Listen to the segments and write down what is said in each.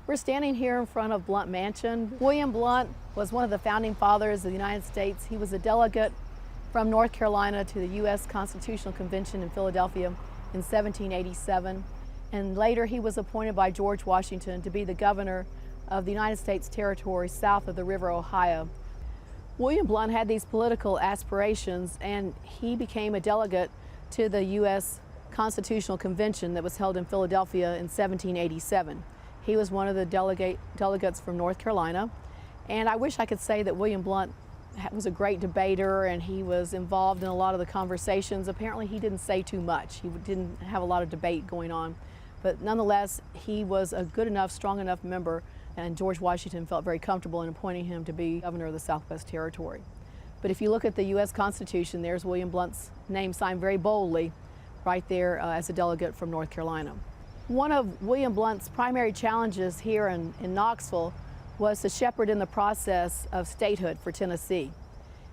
We're standing here in front of Blount Mansion. William Blount was one of the founding fathers of the United States. He was a delegate from North Carolina to the U.S. Constitutional Convention in Philadelphia in 1787. And later he was appointed by George Washington to be the governor of the United States territory south of the River Ohio. William Blount had these political aspirations, and he became a delegate to the U.S. Constitutional Convention that was held in Philadelphia in 1787. He was one of the delegates from North Carolina, and I wish I could say that William Blount was a great debater and he was involved in a lot of the conversations. Apparently he didn't say too much. He didn't have a lot of debate going on, but nonetheless he was a good enough, strong enough member, and George Washington felt very comfortable in appointing him to be governor of the Southwest Territory. But if you look at the U.S. Constitution, there's William Blount's name signed very boldly right there as a delegate from North Carolina. One of William Blount's primary challenges here in Knoxville was to shepherd in the process of statehood for Tennessee.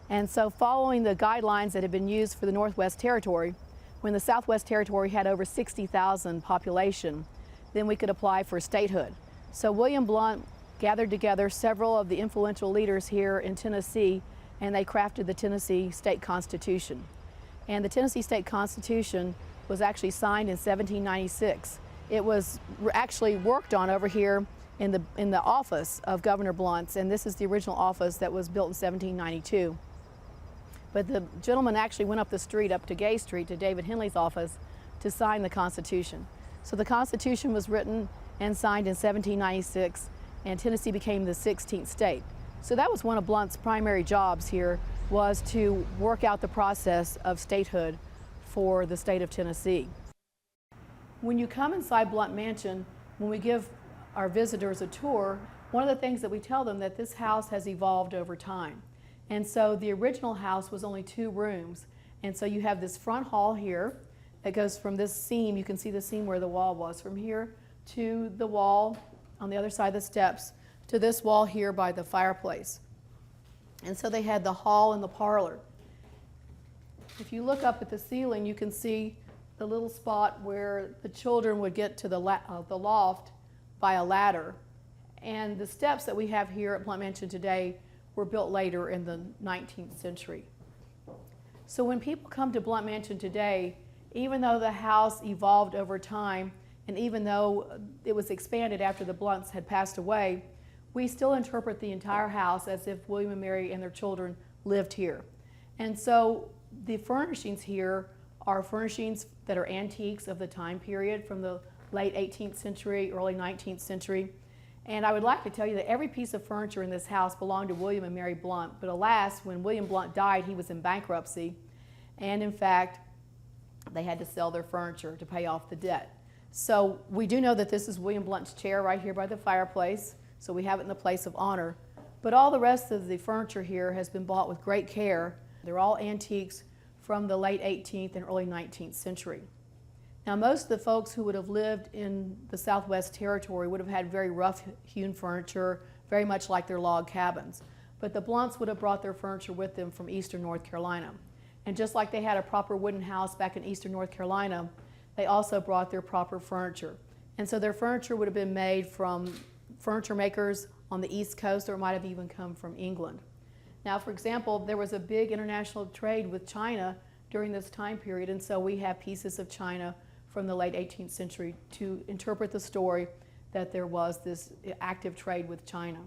And so following the guidelines that had been used for the Northwest Territory, when the Southwest Territory had over 60,000 population, then we could apply for statehood. So William Blount gathered together several of the influential leaders here in Tennessee, and they crafted the Tennessee State Constitution. And the Tennessee State Constitution was actually signed in 1796. It was actually worked on over here in the office of Governor Blount's, and this is the original office that was built in 1792. But the gentleman actually went up the street, up to Gay Street, to David Henley's office to sign the Constitution. So the Constitution was written and signed in 1796, and Tennessee became the 16th state. So that was one of Blount's primary jobs here, was to work out the process of statehood for the state of Tennessee. When you come inside Blount Mansion, when we give our visitors a tour, one of the things that we tell them that this house has evolved over time. And so the original house was only 2 rooms. And so you have this front hall here that goes from this seam, you can see the seam where the wall was, from here to the wall on the other side of the steps to this wall here by the fireplace. And so they had the hall and the parlor. If you look up at the ceiling, you can see the little spot where the children would get to the loft by a ladder. And the steps that we have here at Blount Mansion today were built later in the 19th century. So when people come to Blount Mansion today, even though the house evolved over time, and even though it was expanded after the Blounts had passed away, we still interpret the entire house as if William and Mary and their children lived here. And so the furnishings here are furnishings that are antiques of the time period from the late 18th century, early 19th century. And I would like to tell you that every piece of furniture in this house belonged to William and Mary Blount. But alas, when William Blount died, he was in bankruptcy. And in fact, they had to sell their furniture to pay off the debt. So we do know that this is William Blount's chair right here by the fireplace. So we have it in the place of honor. But all the rest of the furniture here has been bought with great care. They're all antiques from the late 18th and early 19th century. Now, most of the folks who would have lived in the Southwest Territory would have had very rough-hewn furniture, very much like their log cabins. But the Blounts would have brought their furniture with them from eastern North Carolina. And just like they had a proper wooden house back in eastern North Carolina, they also brought their proper furniture. And so their furniture would have been made from furniture makers on the East Coast, or it might have even come from England. Now, for example, there was a big international trade with China during this time period, and so we have pieces of china from the late 18th century to interpret the story that there was this active trade with China.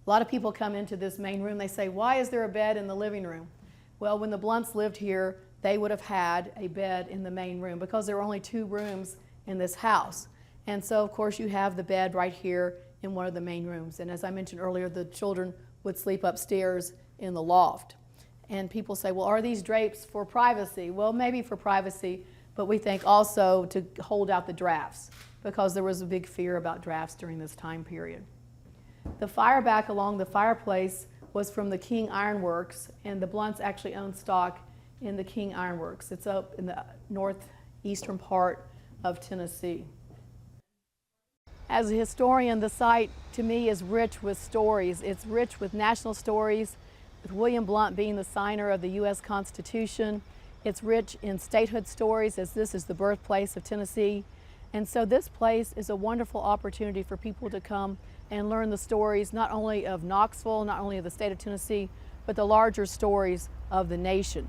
A lot of people come into this main room, they say, why is there a bed in the living room? Well, when the Blounts lived here, they would have had a bed in the main room because there were only 2 rooms in this house. And so, of course, you have the bed right here in one of the main rooms. And as I mentioned earlier, the children would sleep upstairs in the loft. And people say, well, are these drapes for privacy? Well, maybe for privacy, but we think also to hold out the drafts, because there was a big fear about drafts during this time period. The fire back along the fireplace was from the King Iron Works, and the Blounts actually owned stock in the King Iron Works. It's up in the northeastern part of Tennessee. As a historian, the site to me is rich with stories. It's rich with national stories, with William Blount being the signer of the U.S. Constitution. It's rich in statehood stories, as this is the birthplace of Tennessee. And so this place is a wonderful opportunity for people to come and learn the stories not only of Knoxville, not only of the state of Tennessee, but the larger stories of the nation.